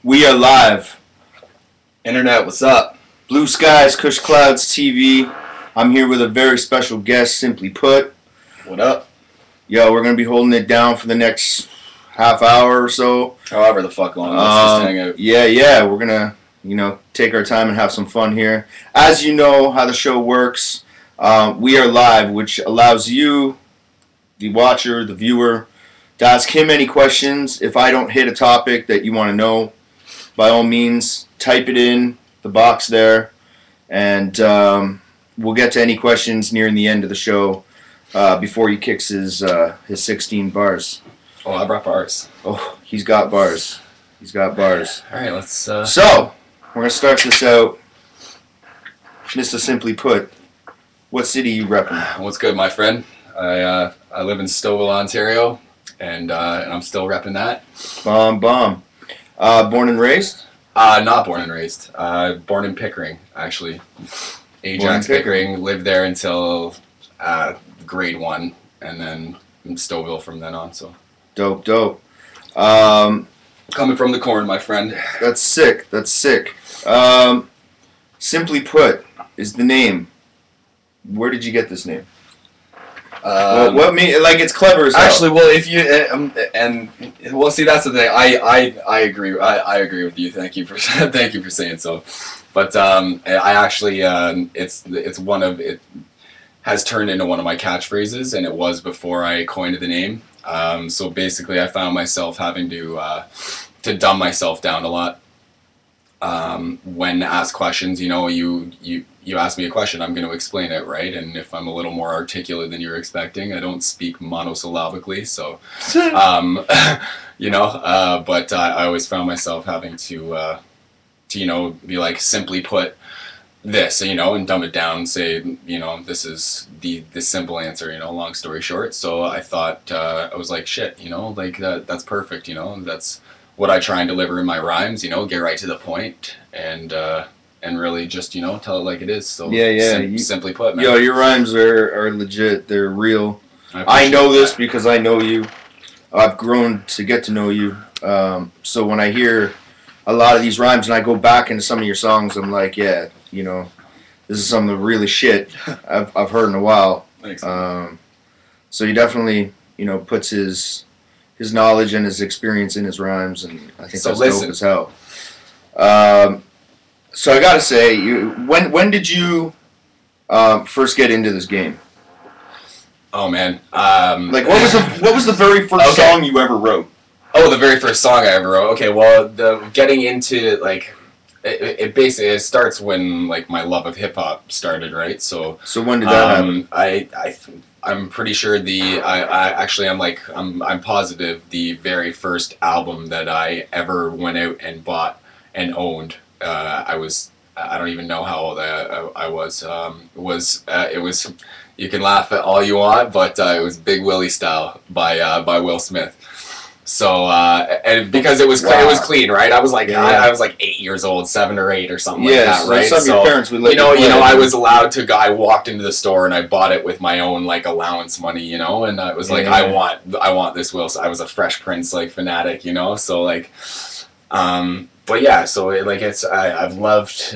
We are live. Internet, what's up? Blue Skies, Kush Clouds TV. I'm here with a very special guest, Simply Put. What up? Yo, we're going to be holding it down for the next half hour or so. However the fuck long. Let's just hang out. Yeah. We're going to, take our time and have some fun here. As you know how the show works, we are live, which allows you, the watcher, the viewer, to ask him any questions. If I don't hit a topic that you want to know, by all means, type it in the box there, and we'll get to any questions nearing the end of the show before he kicks his 16 bars. Oh, I brought bars. Oh, he's got bars. All right, let's... So, we're going to start this out. Mr. Simply Put, what city you repping? What's good, my friend? I live in Stouffville, Ontario, and I'm still repping that. Bomb. Born and raised? Not born and raised. Born in Pickering, actually. Ajax Pickering. Lived there until grade 1, and then in Stouffville from then on. So Dope. Coming from the corn, my friend. That's sick. Simply Put is the name. Where did you get this name? It's clever as hell. Actually, well, if you see, that's the thing. I agree. I agree with you. Thank you for saying so. But I actually it has turned into one of my catchphrases, and it was before I coined the name. So basically, I found myself having to dumb myself down a lot. When asked questions, you ask me a question, I'm going to explain it, right? And if I'm a little more articulate than you're expecting, I don't speak monosyllabically, so, but I always found myself having to be like, simply put this, and dumb it down and say, this is the simple answer, long story short. So I thought, I was like, shit, that's perfect, that's what I try and deliver in my rhymes, get right to the point, and really just, tell it like it is. So simply put, man. Yo, your rhymes are legit. They're real. I know this because I know you. I've grown to get to know you. So when I hear a lot of these rhymes and I go back into some of your songs, I'm like, yeah, this is some of the really shit I've heard in a while. Thanks. So he definitely, puts his knowledge and his experience in his rhymes, and I think that's dope as hell. So I gotta say, when did you first get into this game? Oh man, what was the very first song you ever wrote? Oh, the very first song I ever wrote. Okay, well, getting into it basically starts when my love of hip hop started, right? So when did that happen? I'm pretty sure I'm positive the very first album that I ever went out and bought and owned. I don't even know how old I was. It was you can laugh at all you want, but it was Big Willie Style by Will Smith. So and because it was clean, right? I was I was 8 years old, 7 or 8 or something like that, right? Some of your parents would let you play. I was allowed to go. I walked into the store and I bought it with my own allowance money, and I was I want this Will. So I was a Fresh Prince fanatic, so but yeah, so I've loved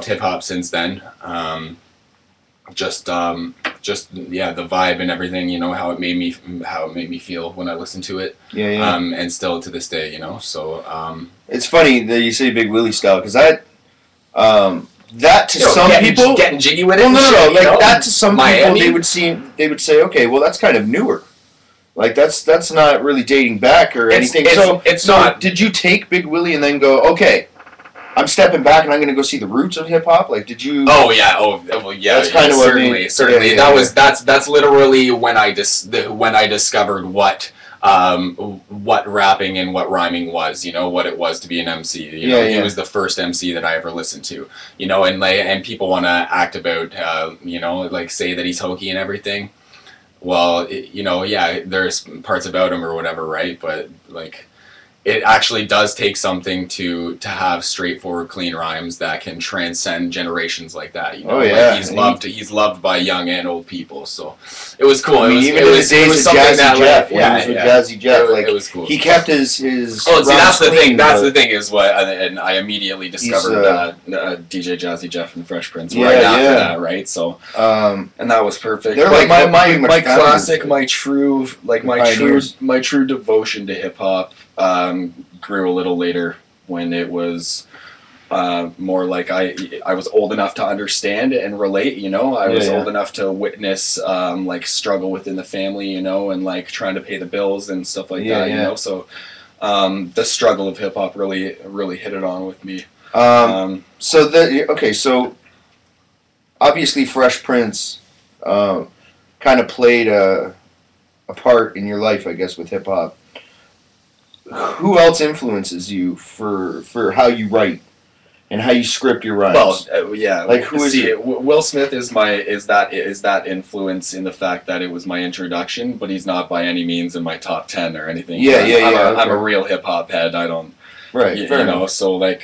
hip hop since then. The vibe and everything, how it made me feel when I listened to it. And still to this day, so it's funny that you say Big Willie Style, because that to some people getting jiggy with it. Well, no, that to some people they would say, okay, well that's kind of newer. That's not really dating back or anything. It's not. Did you take Big Willie and then go, okay, I'm stepping back and I'm going to go see the roots of hip hop? Did you? Oh yeah. Well, yeah. That's kind of certainly. Yeah. That's literally when I discovered what rapping and what rhyming was. What it was to be an MC. He was the first MC that I ever listened to. And people want to act about say that he's hokey and everything. Well, there's parts about him or whatever, right? But it actually does take something to have straightforward, clean rhymes that can transcend generations like that. You know, Oh, yeah. like he's loved by young and old people. So it was cool. I mean, even it in was, the days it was of something Jazzy that, Jeff, like, when he was with Jazzy Jeff, like, it was cool. he kept his Oh, see, that's the thing. clean, That's the thing is what, and I immediately discovered DJ Jazzy Jeff and Fresh Prince right after that, right? So, and that was perfect. They're like like my classic, pioneers. my true devotion to hip hop grew a little later when it was more like I was old enough to understand and relate. You know, I was old enough to witness like struggle within the family. You know, and like trying to pay the bills and stuff like that. You know, so. The struggle of hip hop really hit it on with me. So obviously Fresh Prince kind of played a part in your life, I guess, with hip hop. Who else influences you for how you write and how you script your rhymes? Well, yeah. Like, who is it? Will Smith is that influence in the fact that it was my introduction, but he's not by any means in my top 10 or anything. I'm a real hip hop head. I don't. Right. You know, so like,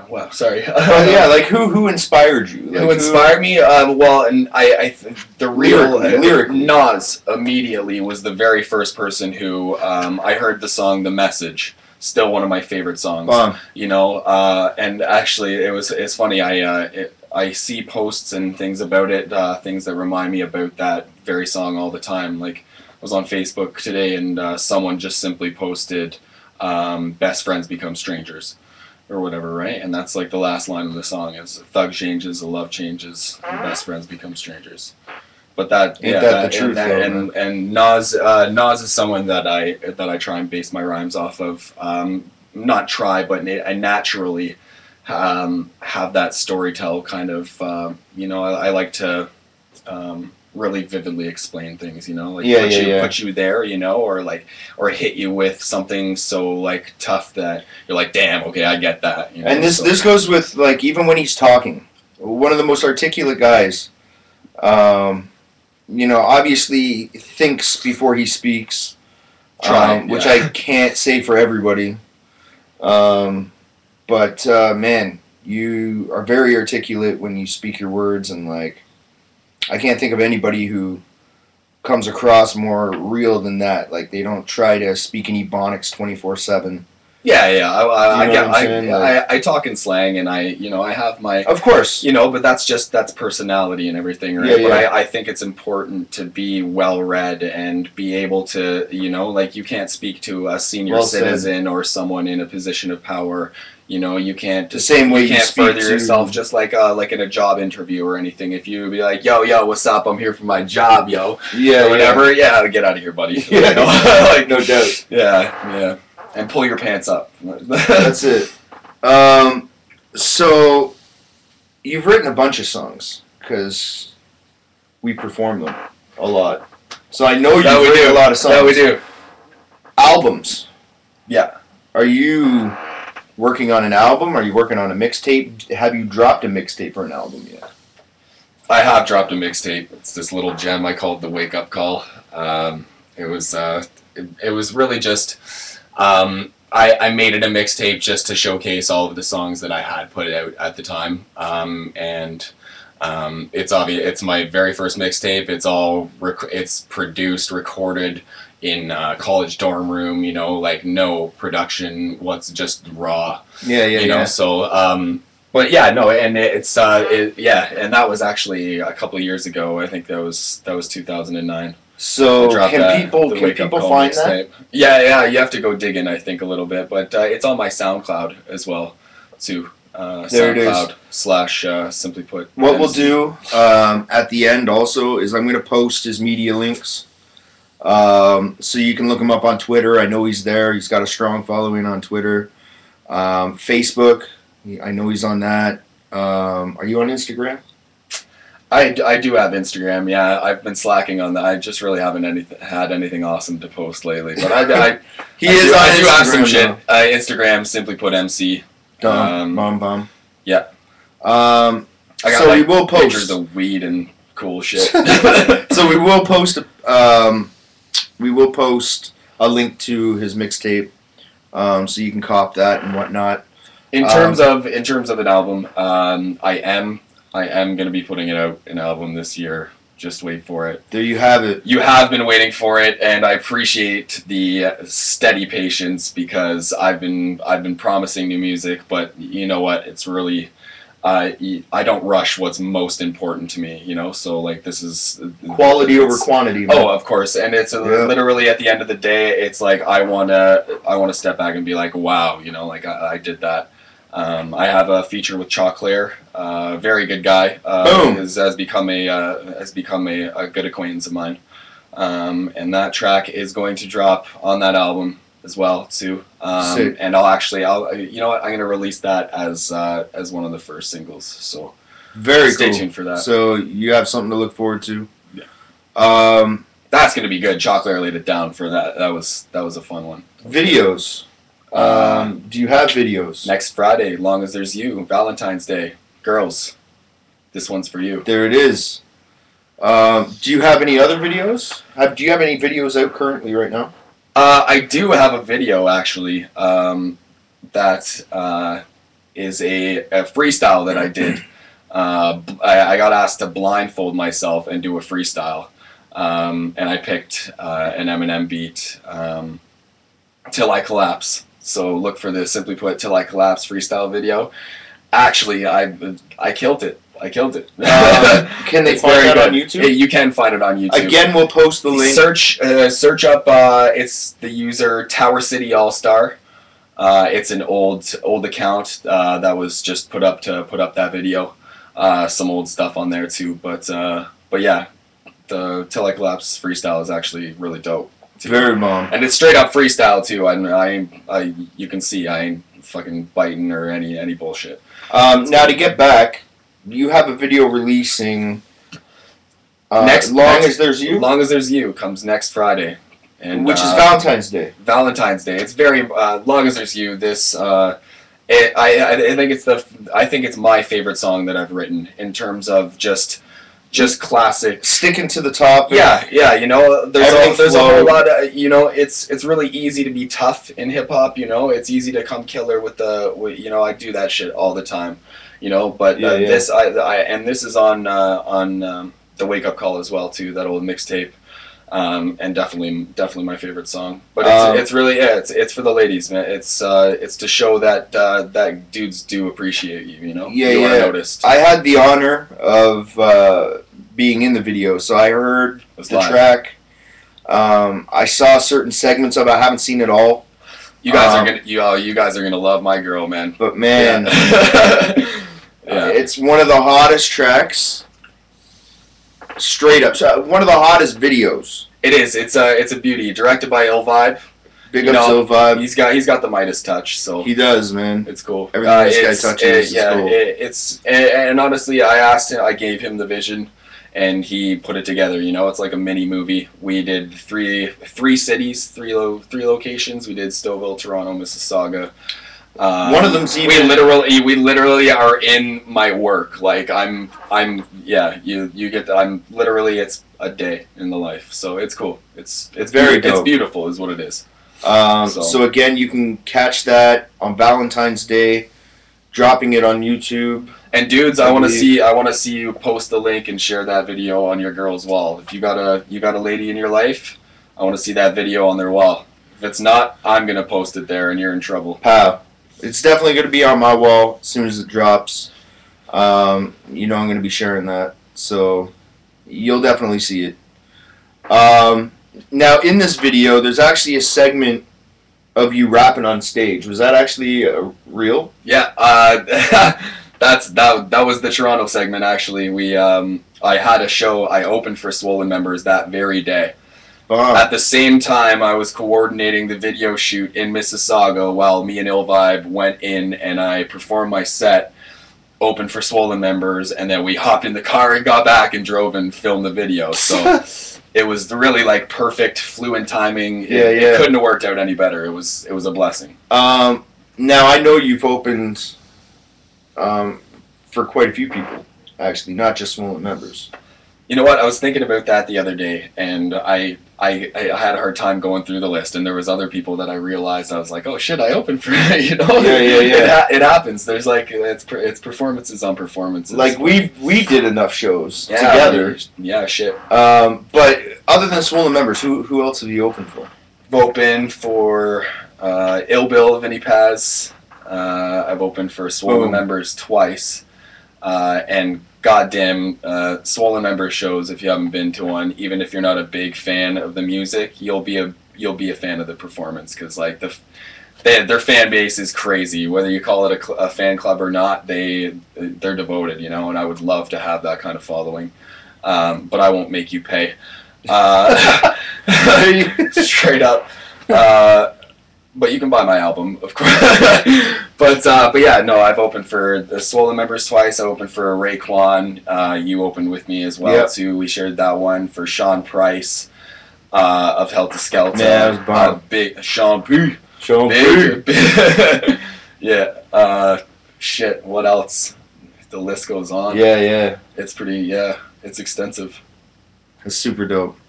well, sorry. Like who inspired you? Like, who inspired me? Well, and the real lyrically. Nas immediately was the very first person who I heard the song "The Message." Still one of my favorite songs. You know, and actually it's funny. I see posts and things about it, things that remind me about that very song all the time. Like I was on Facebook today and someone just simply posted, "Best friends become strangers." Or whatever, right? And that's like the last line of the song is "Thug changes, the love changes, and best friends become strangers." But that, the truth, and Nas is someone that I try and base my rhymes off of. Not try, but I naturally have that storytell kind of. You know, I like to really vividly explain things, you know, like put you there, you know, or hit you with something so like tough that you're like, damn, okay, I get that. You know? And this goes with like even when he's talking, one of the most articulate guys. You know, obviously thinks before he speaks, which I can't say for everybody. But man, you are very articulate when you speak your words, and like. I can't think of anybody who comes across more real than that. Like, they don't try to speak in Ebonics 24/7. Yeah. I talk in slang, and I have my... Of course. You know, but that's personality and everything, right? But I think it's important to be well-read and be able to, you know, like, you can't speak to a senior citizen or someone in a position of power. You know, you can't the same way you can't further yourself just like in a job interview or anything. If you be like, yo, what's up? I'm here for my job, yo. Or whatever. Yeah, get out of here, buddy. You know? Like, no doubt. Yeah. And pull your pants up. That's it. So you've written a bunch of songs because we perform them a lot. So I know you've written a lot of songs. Yeah, we do. Albums. Yeah. Are you working on an album? Are you working on a mixtape? Have you dropped a mixtape for an album yet? I have dropped a mixtape. It's this little gem I called the Wake Up Call. It was really just I made it a mixtape just to showcase all of the songs that I had put out at the time. It's obvious. It's my very first mixtape. It's produced, recorded in college dorm room, you know, like no production, what's just raw. You know, so but yeah, no, and it's and that was actually a couple of years ago. I think that was 2009. So can people find that? Yeah, you have to go digging, I think, a little bit, but it's on my SoundCloud as well too. SoundCloud / Simply Put. What we'll do at the end also is I'm going to post his media links. So you can look him up on Twitter. I know he's there. He's got a strong following on Twitter. Facebook, I know he's on that. Are you on Instagram? I do have Instagram, yeah. I've been slacking on that. I just really haven't had anything awesome to post lately. But I do have some shit. Instagram, Simply Put MC. Bomb. Yeah. I got so we will post pictures of weed and cool shit. So we will post we will post a link to his mixtape, so you can cop that and whatnot. In terms of an album, I am gonna be putting it out an album this year. Just wait for it. There you have it. You have been waiting for it, and I appreciate the steady patience because I've been promising new music, but you know what? It's really I don't rush what's most important to me, you know. So like this is quality over quantity. Man. Oh, of course, and it's literally at the end of the day, it's like I wanna step back and be like, wow, you know, like I did that. I have a feature with Choclair, very good guy. Boom. Has become a good acquaintance of mine, and that track is going to drop on that album as well too. And I'll you know what, I'm gonna release that as one of the first singles. So very stay cool. tuned for that. So you have something to look forward to. Yeah. That's gonna be good. Choclair laid it down for that. That was a fun one. Videos. Do you have videos? Next Friday, Long as There's You, Valentine's Day. Girls, this one's for you. There it is. Do you have any other videos? Do you have any videos out currently right now? I do have a video, actually, that is a freestyle that I did. I got asked to blindfold myself and do a freestyle. And I picked an Eminem beat, Till I Collapse. So look for the Simply Put Till I Collapse freestyle video. Actually, I killed it. Can they find that on YouTube? Yeah, you can find it on YouTube. Again, we'll post the link. Search up. It's the user Tower City All Star. It's an old account that was just put up that video. Some old stuff on there too, but yeah, the Till I Collapse freestyle is actually really dope. Too. Very bomb. And it's straight up freestyle too. You can see I ain't fucking biting or any bullshit. Now to get back, you have a video releasing Long as There's You? Long as There's You comes next Friday. And which is Valentine's Day. Valentine's Day. It's very Long as There's You. This I think it's my favorite song that I've written in terms of just classic, sticking to the top. Yeah. You know, there's a whole lot of, you know, it's really easy to be tough in hip hop. You know, it's easy to come killer with you know, I do that shit all the time. You know, but this this is on the Wake Up Call as well too. That old mixtape. And definitely my favorite song. But it's really it's for the ladies, man. It's to show that dudes do appreciate you. You know, you are noticed. I had the honor of being in the video, so I heard the track. I saw certain segments of it. I haven't seen it all. You guys are gonna love My Girl, man. But man, yeah. It's one of the hottest tracks. Straight up, so one of the hottest videos. It is. It's a beauty. Directed by Ill Vibe. Big up Ill Vibe. He's got the Midas touch. So he does, man. It's cool. Everything this guy touches is cool. And honestly, I gave him the vision, and he put it together. You know, it's like a mini movie. We did three cities, three locations. We did Stouffville, Toronto, Mississauga. One of them's even... we literally are in my work. Like you get I'm literally, it's a day in the life. So it's cool. It's very dope. It's beautiful is what it is. So again, you can catch that on Valentine's Day, dropping it on YouTube. And dudes, I want to see you post the link and share that video on your girl's wall. If you got a lady in your life, I want to see that video on their wall. If it's not, I'm gonna post it there, and you're in trouble. Pow. It's definitely going to be on my wall as soon as it drops. You know I'm going to be sharing that. So you'll definitely see it. Now, in this video, there's actually a segment of you rapping on stage. Was that actually real? Yeah. That was the Toronto segment, actually. I had a show. I opened for Swollen members that very day. At the same time, I was coordinating the video shoot in Mississauga while me and Ill Vibe went in and I performed my set, opened for Swollen members, and then we hopped in the car and got back and drove and filmed the video. So it was really like perfect, fluent timing. It couldn't have worked out any better. It was a blessing. Now I know you've opened for quite a few people, actually, not just Swollen members. You know what? I was thinking about that the other day, and I had a hard time going through the list, and there was other people that I realized I was like, oh shit, I opened for you know. Yeah. It happens. There's like it's performances on performances. Like we did enough shows together. Yeah, shit. But other than Swollen Members, who else have you opened for? I've opened for Ill Bill, Vinny Paz. I've opened for Swollen Members twice, and goddamn Swollen Members shows. If you haven't been to one, even if you're not a big fan of the music, you'll be a fan of the performance, because like their fan base is crazy. Whether you call it a fan club or not, they're devoted, you know. And I would love to have that kind of following, but I won't make you pay. Straight up. But you can buy my album, of course. but yeah, no, I've opened for the Swollen Members twice. I opened for Raekwon. You opened with me as well, too. We shared that one for Sean Price of Helter Skelter. Yeah, that was bomb. Big Sean P. Sean P. Yeah. Shit, what else? The list goes on. Yeah. It's it's extensive. That's super dope.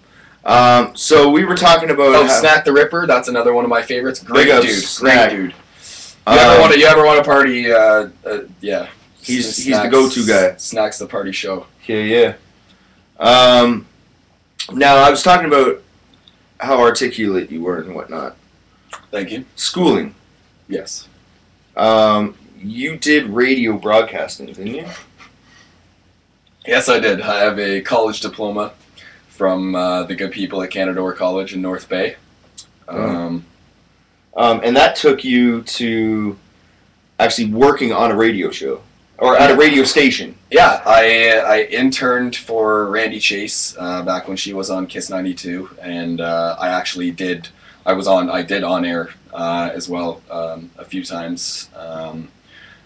So we were talking about Snack the Ripper. That's another one of my favorites. Great dude. Snack. Great dude. You ever want to party? Yeah. He's the go-to guy. Snack's the party show. Yeah. Now I was talking about how articulate you were and whatnot. Thank you. Schooling. Yes. You did radio broadcasting, didn't you? Yes, I did. I have a college diploma from the good people at Canadore College in North Bay. And that took you to actually working on a radio show, or at a radio station. Yeah, I interned for Randy Chase back when she was on Kiss 92, and I did on air as well a few times.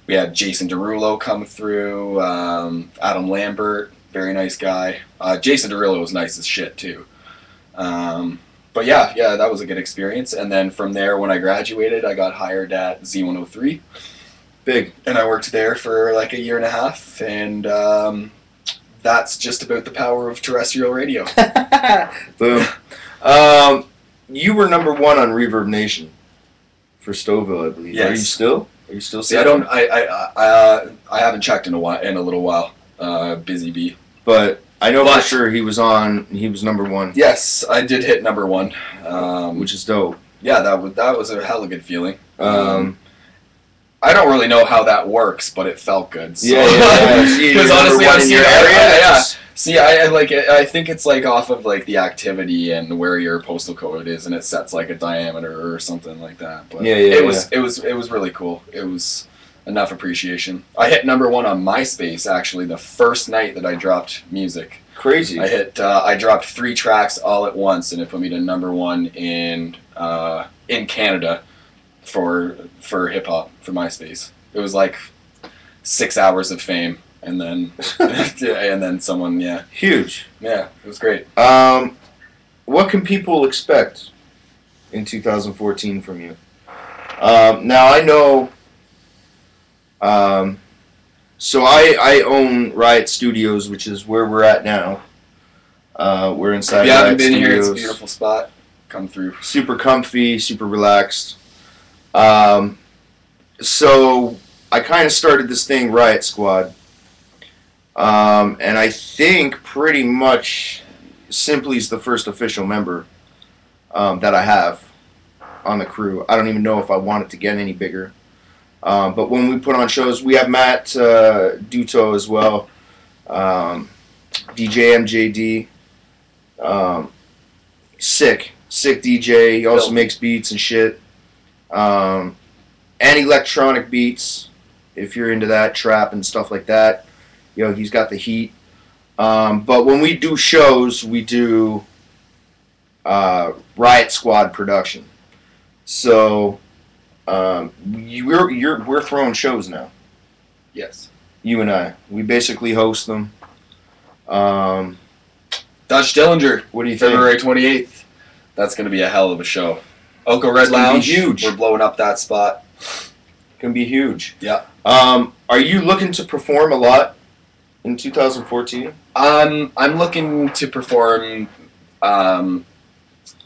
We had Jason Derulo come through, Adam Lambert. Very nice guy. Jason Derulo was nice as shit, too. But yeah, that was a good experience. And then from there, when I graduated, I got hired at Z103. Big. And I worked there for like a year and a half. And that's just about the power of terrestrial radio. Boom. You were number one on Reverb Nation for Stouffville, I believe. Yes. Are you still? See, I haven't checked in a little while. Busy bee. But I know for sure he was number one. Yes, I did hit number one. Which is dope. Yeah, that was a hella good feeling. I don't really know how that works, but it felt good. So. Yeah. Because honestly, I'm seeing area. See, I think it's like off of like the activity and where your postal code is, and it sets like a diameter or something like that. But it was really cool. It was enough appreciation. I hit number one on MySpace actually the first night that I dropped music. Crazy. I dropped 3 tracks all at once, and it put me to number one in Canada for hip hop for MySpace. It was like 6 hours of fame, and then someone huge. Yeah, it was great. What can people expect in 2014 from you? Now I know. So I own Riot Studios, which is where we're at now. We're inside. If you haven't been Studios. here, it's a beautiful spot. Come through. Super comfy, super relaxed. So I kind of started this thing, Riot Squad. And I think pretty much Simply's the first official member that I have on the crew. I don't even know if I want it to get any bigger. But when we put on shows, we have Matt Duto as well, DJ MJD, sick DJ. He also makes beats and shit, and electronic beats. If you're into that, trap and stuff like that, he's got the heat. But when we do shows, we do Riot Squad production. So. We're throwing shows now. Yes. You and I. We basically host them. Dutch Dillinger. What do you think? February 28th. That's going to be a hell of a show. Oko Red Lounge. Huge. We're blowing up that spot. Can be huge. Yeah. Are you looking to perform a lot in 2014? I'm looking to perform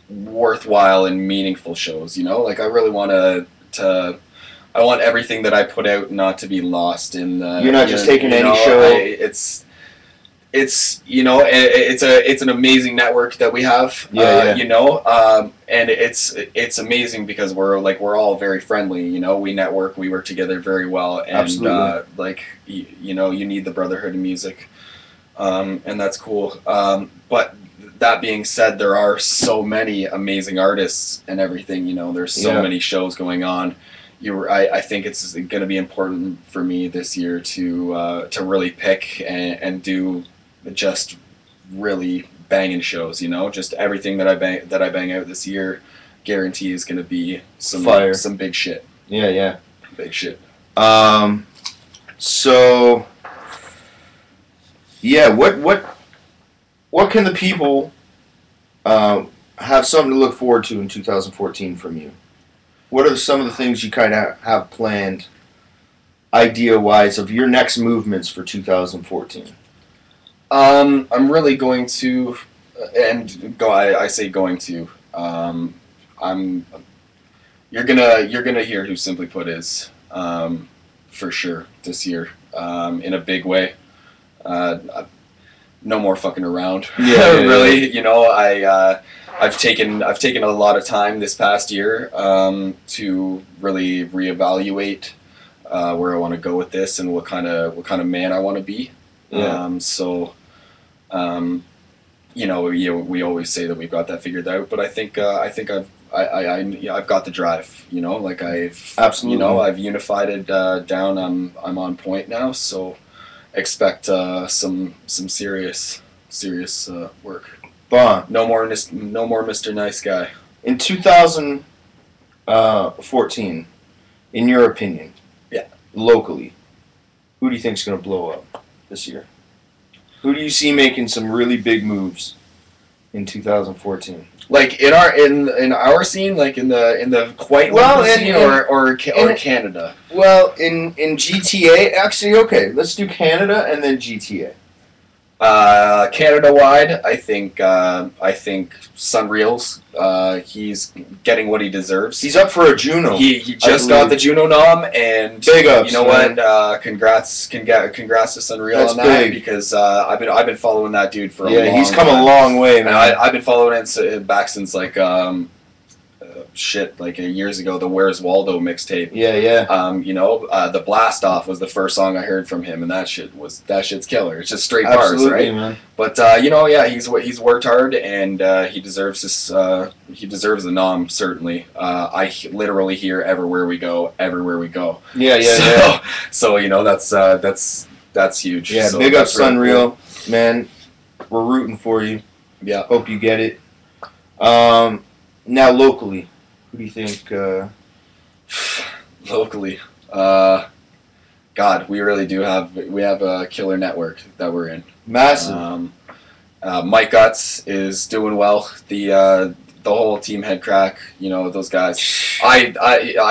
worthwhile and meaningful shows. You know, like I really want to. I want everything that I put out not to be lost in. You're not just taking any show. It's you know it's an amazing network that we have. Yeah. You know, and it's amazing because we're all very friendly. You know, we network, we work together very well, and Absolutely. you know, you need the brotherhood of music, and that's cool. But that being said, there are so many amazing artists and everything. You know, there's so many shows going on. I think it's going to be important for me this year to really pick and do just really banging shows. You know, just everything that I bang out this year, guarantee is going to be some fire, some big shit. Yeah. Big shit. So yeah, what can the people have something to look forward to in 2014 from you? What are some of the things you kind of have planned, idea-wise, of your next movements for 2014? I'm really going to, and go. I say going to. I'm. You're gonna hear who Simply Put is, for sure this year, in a big way. No more fucking around. Yeah, really. Yeah. You know, I've taken a lot of time this past year to really reevaluate where I want to go with this and what kind of man I want to be. Yeah. You know, we always say that we've got that figured out, but I think I've got the drive. You know, like Absolutely. You know, I've unified it down. I'm on point now, so expect some serious work. Bond. No more Mr. Nice Guy. In 2014, in your opinion, locally, who do you think is going to blow up this year? Who do you see making some really big moves in 2014? Like in our scene, like in the quite local scene, or Canada. Well, in GTA, actually, okay, let's do Canada and then GTA. Canada-wide, I think Sunreal's, he's getting what he deserves. He's up for a Juno. He just got the Juno nom, and big ups, you know man. what? Congrats to Sunreal That's on that, big. Because I've been following that dude for a long time. Yeah, he's come a long way, man. I've been following him back since like years ago, the Where's Waldo mixtape. Yeah. You know, the Blast Off was the first song I heard from him, and that shit's killer. It's just straight bars, right? Man. But you know, yeah, he's worked hard, and he deserves this. He deserves the nom, certainly. I literally hear everywhere we go. Yeah. So you know, that's huge. Yeah, so big up Sunreal, cool. man. We're rooting for you. Yeah. Hope you get it. Now locally, who do you think? Locally, God, we really do have a killer network that we're in. Massive. Mike Guts is doing well. The whole team Head Crack, you know, those guys. I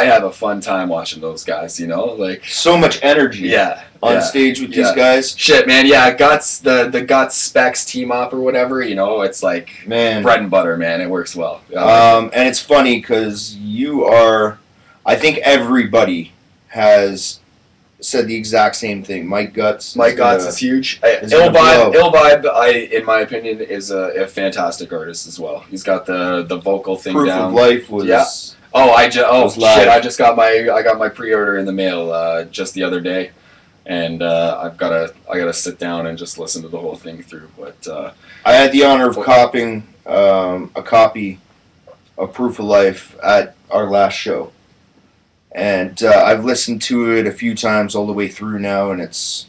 have a fun time watching those guys. You know, like so much energy. On stage with these guys. Shit, man. Yeah, Guts, the Guts Specs team up or whatever. You know, it's like bread and butter, man. It works well. And it's funny because you are. I think everybody has said the exact same thing. Mike Guts. Mike Guts is huge. Ill Vibe, in my opinion, is a fantastic artist as well. He's got the vocal thing Proof down. of Life was. Yeah. I just got my pre-order in the mail just the other day, and I gotta sit down and just listen to the whole thing through. But I had the honor of copying a copy of Proof of Life at our last show. And I've listened to it a few times all the way through now, and it's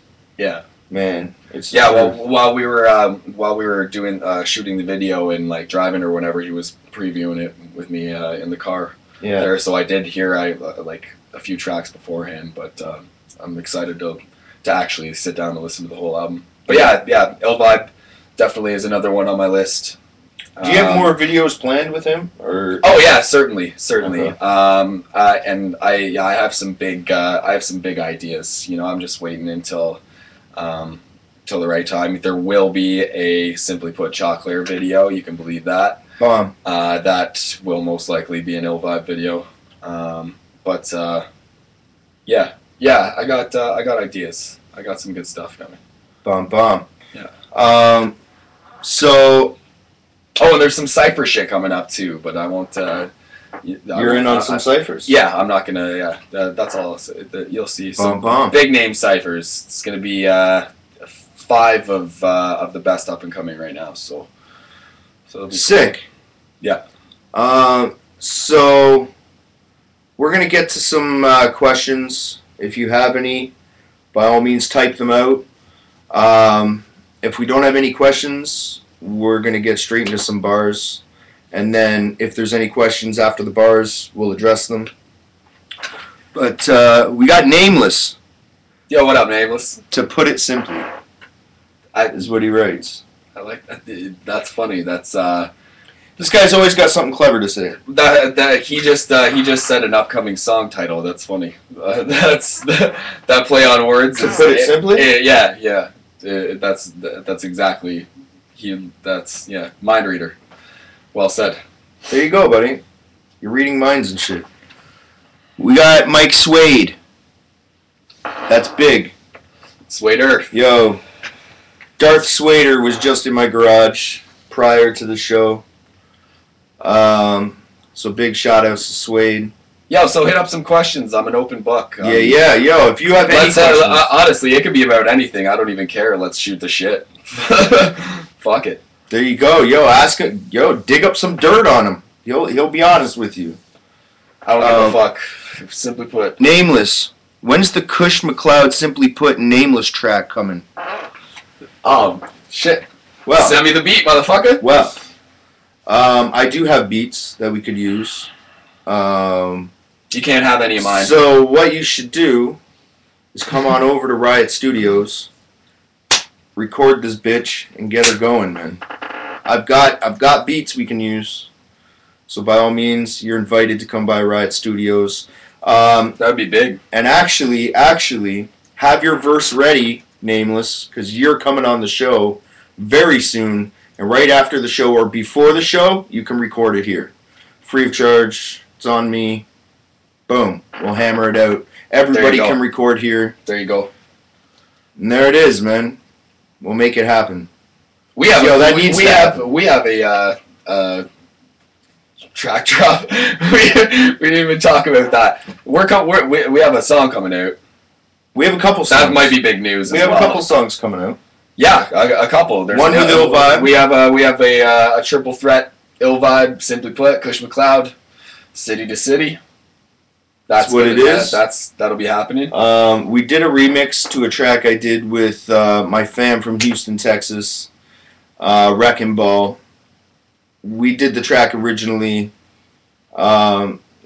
man, it's Well, while we were doing shooting the video and like driving or whenever, he was previewing it with me in the car. There, so I did hear like a few tracks beforehand, but I'm excited to actually sit down and listen to the whole album. But yeah, Ill Vibe definitely is another one on my list. Do you have more videos planned with him, or? Oh yeah, certainly. Okay. And I have some big ideas. You know, I'm just waiting until till the right time. There will be a Simply Put Choclair video. You can believe that. Bomb. That will most likely be an Ill Vibe video. Yeah, I got ideas. I got some good stuff coming. Bomb. Yeah. So. Oh, and there's some Cypher shit coming up too, but I won't. You're in on some ciphers. Yeah, I'm not gonna. Yeah, that's all. I'll say. You'll see some big name ciphers. It's gonna be 5 of the best up and coming right now. So it'll be sick. Cool. Yeah. So we're gonna get to some questions. If you have any, by all means, type them out. If we don't have any questions, we're gonna get straight into some bars. And then if there's any questions after the bars, we'll address them. But we got Nameless. Yo, what up, Nameless? To put it simply, is what he writes. I like that. That's funny. That's this guy's always got something clever to say. That he just said an upcoming song title. That's funny. That's that play on words. To put it simply. Yeah. That's exactly. Mind reader. Well said. There you go, buddy. You're reading minds and shit. We got Mike Suede. That's big. Swader. Yo. Darth Swader was just in my garage prior to the show. So big shout outs to Suede. Yo, so hit up some questions. I'm an open book. Yeah. Yo, if you have any questions. Honestly, it could be about anything. I don't even care. Let's shoot the shit. Fuck it. There you go. Yo, ask him. Yo, dig up some dirt on him. He'll be honest with you. I don't give a fuck. Simply put. Nameless. When's the Kush McLeod Simply Put Nameless track coming? Shit. Well, send me the beat, motherfucker. Well, I do have beats that we could use. You can't have any of mine. So what you should do is come on over to Riot Studios, record this bitch, and get her going, man. I've got beats we can use. So by all means, you're invited to come by Riot Studios. That would be big. And actually, have your verse ready, Nameless, because you're coming on the show very soon. And right after the show or before the show, you can record it here. Free of charge. It's on me. Boom. We'll hammer it out. Everybody can record here. There you go. And there it is, man. We'll make it happen. We have a track drop. we didn't even talk about that. We have a song coming out. We have a couple songs. That might be big news. We have a couple songs coming out. Yeah, a couple. There's one with Ill Vibe. We have a triple threat. Ill Vibe, Simply Put, Kush McLeod, City to City. That's what it is. That'll be happening. We did a remix to a track I did with my fam from Houston, Texas, Wrecking Ball. We did the track originally.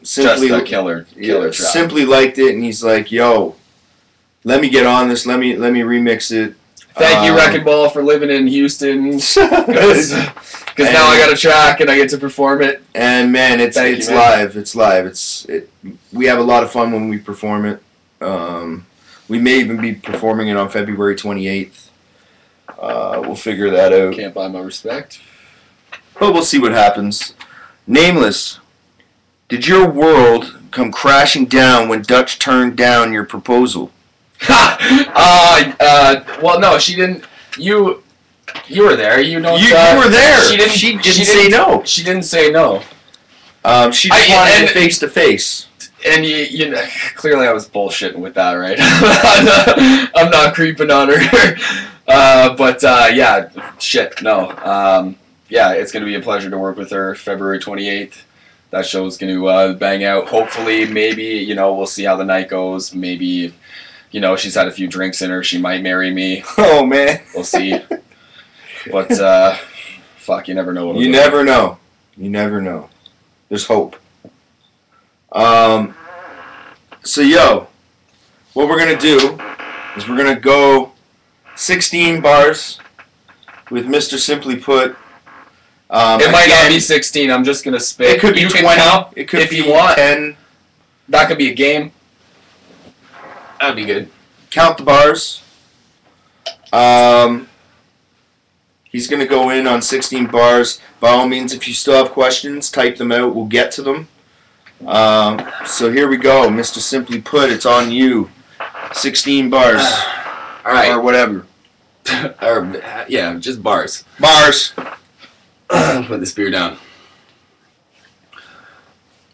Simply, just a killer track. Simply liked it, and he's like, "Yo, let me get on this. Let me remix it." Thank you, Wrecking Ball, for living in Houston. Because now I got a track and I get to perform it. And man, it's live. It's live. We have a lot of fun when we perform it. We may even be performing it on February 28th. We'll figure that out. Can't buy my respect. But we'll see what happens. Nameless, did your world come crashing down when Dutch turned down your proposal? Well, no, she didn't. You were there. You were there. She didn't say no. She didn't say no. She just wanted it face to face. And you know, clearly I was bullshitting with that, right? I'm not creeping on her. But yeah, shit, no. Yeah, it's going to be a pleasure to work with her February 28th. That show's going to bang out. Hopefully, maybe, we'll see how the night goes. Maybe, she's had a few drinks in her. She might marry me. Oh, man. We'll see. But, fuck, you never know. You never know. You never know. There's hope. So, what we're going to do is we're going to go 16 bars with Mr. Simply Put. It might not be 16. I'm just going to spit. It could be 20. It could be 10. That could be a game. That'd be good. Count the bars. He's going to go in on 16 bars. By all means, if you still have questions, type them out. We'll get to them. So here we go. Mr. Simply Put, it's on you. 16 bars. All right. Or whatever. Or, yeah, just bars. Bars. Put this beer down.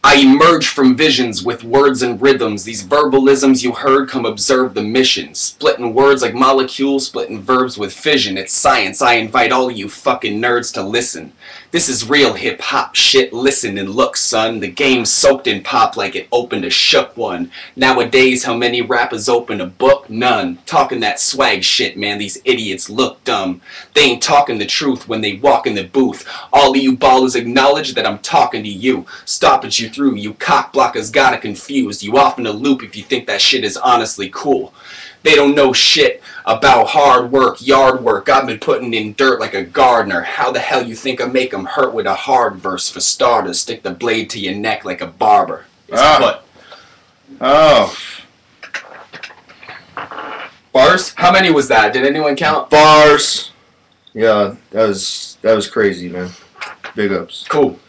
I emerge from visions with words and rhythms. These verbalisms you heard, come observe the mission. Splitting words like molecules, splitting verbs with fission. It's science. I invite all of you fucking nerds to listen. This is real hip-hop shit. Listen and look, son. The game's soaked in pop like it opened a shook one. Nowadays, how many rappers open a book? None. Talking that swag shit, man. These idiots look dumb. They ain't talking the truth when they walk in the booth. All of you ballers acknowledge that I'm talking to you. Stopping you through. You cock blockers gotta confuse. You off in a loop if you think that shit is honestly cool. They don't know shit about hard work, yard work. I've been putting in dirt like a gardener. How the hell you think I make them hurt with a hard verse? For starters, stick the blade to your neck like a barber. It's put. Oh. Bars? How many was that? Did anyone count? Bars. Yeah, that was crazy, man. Big ups. Cool.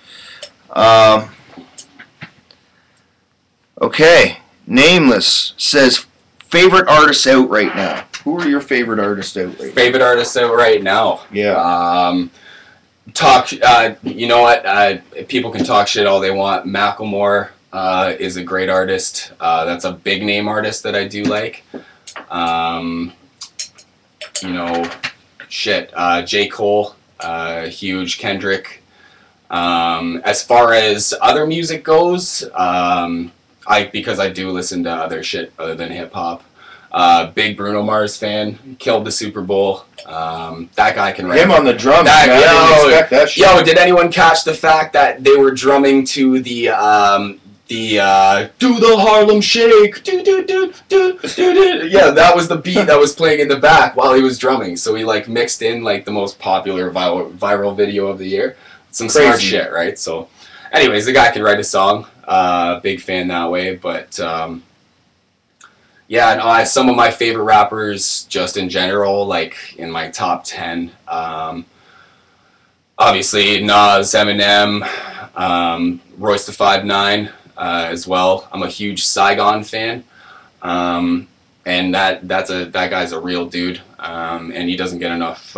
Okay. Nameless says favorite artists out right now. Who are your favorite artists out right now? Favorite artists out right now? Yeah. You know what? People can talk shit all they want. Macklemore is a great artist. That's a big name artist that I do like. You know, shit. J. Cole, huge. Kendrick. As far as other music goes, because I do listen to other shit other than hip hop. Big Bruno Mars fan. Killed the Super Bowl. That guy can write. Him on the drums. I didn't expect that shit. Yo, did anyone catch the fact that they were drumming to the do the Harlem Shake? Do do do do do do. Yeah, that was the beat that was playing in the back while he was drumming. So he like mixed in like the most popular viral video of the year. Some Crazy. smart shit, right? So, anyways, the guy can write a song. Big fan that way, but yeah, no, some of my favorite rappers, just in general, like in my top 10, obviously Nas, Eminem, Royce the 5'9", as well. I'm a huge Saigon fan, and that guy's a real dude, and he doesn't get enough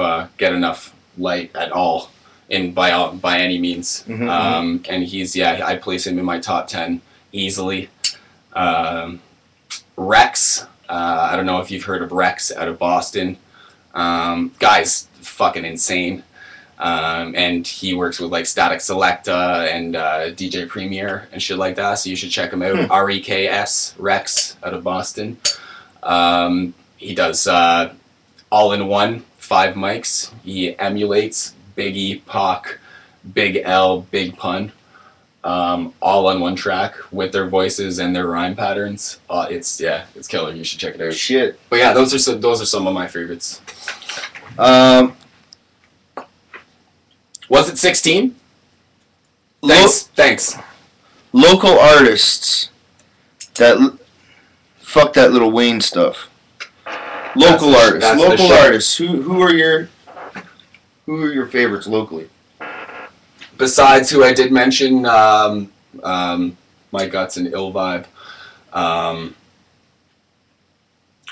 light at all. By any means. Mm-hmm. And he's, I place him in my top 10 easily. Rex, I don't know if you've heard of Rex out of Boston. Guy's fucking insane. And he works with like Static Selecta and DJ Premier and shit like that, so you should check him out. REKS, Rex out of Boston. He does all-in-one, 5 mics. He emulates Biggie, Pac, Big L, Big Pun, all on one track with their voices and their rhyme patterns. It's killer. You should check it out. Shit. But yeah, those are some of my favorites. Was it 16? Thanks. Local artists fuck that Lil Wayne stuff. Local artists. Who are your favorites locally? Besides who I did mention, My Guts and Ill Vibe.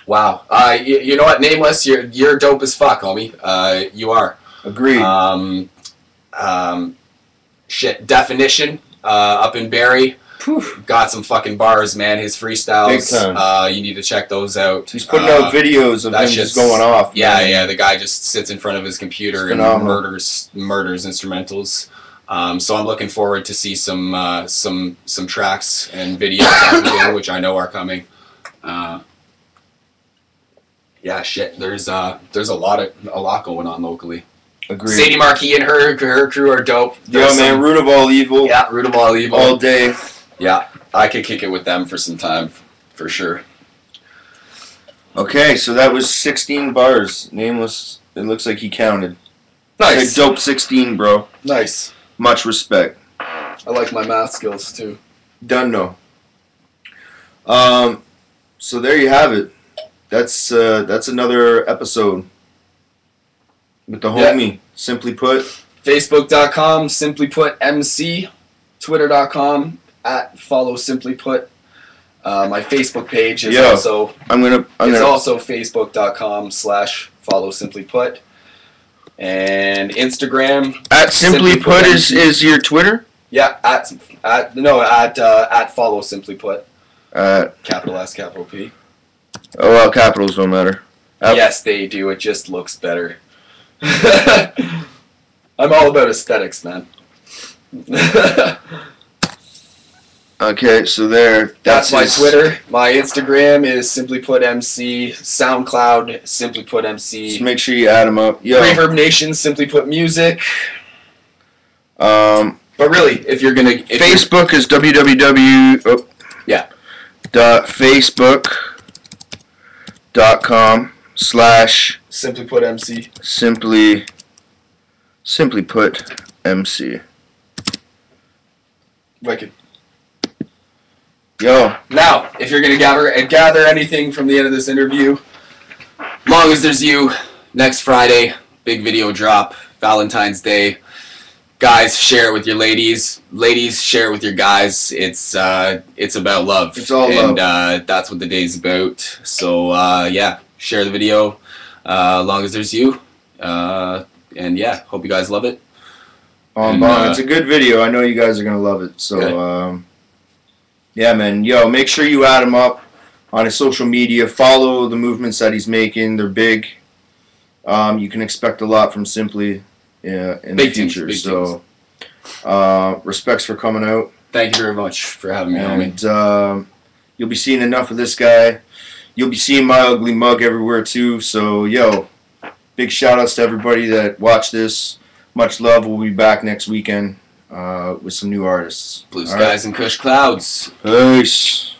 Wow. You know what? Nameless, you're dope as fuck, homie. You are. Agreed. Shit. Definition, up in Barrie. Got some fucking bars, man. His freestyles. Big time. You need to check those out. He's putting out videos of him just going off. Yeah, man. yeah. The guy just sits in front of his computer and murders instrumentals. So I'm looking forward to see some tracks and videos out of him, which I know are coming. Yeah, shit. There's a lot going on locally. Agreed. Sadie Marquis and her crew are dope. Yo, man, Root of All Evil. Yeah, Root of All Evil. All day. Yeah, I could kick it with them for some time, for sure. Okay, so that was 16 bars. Nameless, it looks like he counted. Nice. It's a dope 16, bro. Nice. Much respect. I like my math skills, too. Done, no. So there you have it. That's another episode with the homie. Simply Put. Facebook.com, Simply Put MC. Twitter.com @follow Simply Put. My Facebook page is also also Facebook.com/follow Simply Put. And Instagram @Simply Put is your Twitter? Yeah, at follow Simply Put. Capital S, capital P. Oh well, capitals don't matter. Yes, they do. It just looks better. I'm all about aesthetics, man. Okay, so that's my Twitter. My Instagram is Simply Put MC. SoundCloud Simply Put MC. Just make sure you add them up. Yo. Reverb Nation Simply Put Music. But really, if you're gonna Facebook is www. Facebook.com/ Simply Put MC. Simply Put MC. Wicked. Yo. Now, if you're gonna gather anything from the end of this interview, long as there's you, next Friday, big video drop, Valentine's Day. Guys, share it with your ladies. Ladies, share it with your guys. It's about love. It's all love. And that's what the day's about. So yeah, share the video. Long as there's you. And yeah, hope you guys love it. It's a good video. I know you guys are gonna love it. So yeah, man. Yo, make sure you add him up on his social media. Follow the movements that he's making. They're big. You can expect a lot from Simply in the future. So respects for coming out. Thank you very much for having me, homie. And you'll be seeing enough of this guy. You'll be seeing my ugly mug everywhere too. So yo, big shout outs to everybody that watched this. Much love. We'll be back next weekend with some new artists. Blue skies and Kush clouds. Peace.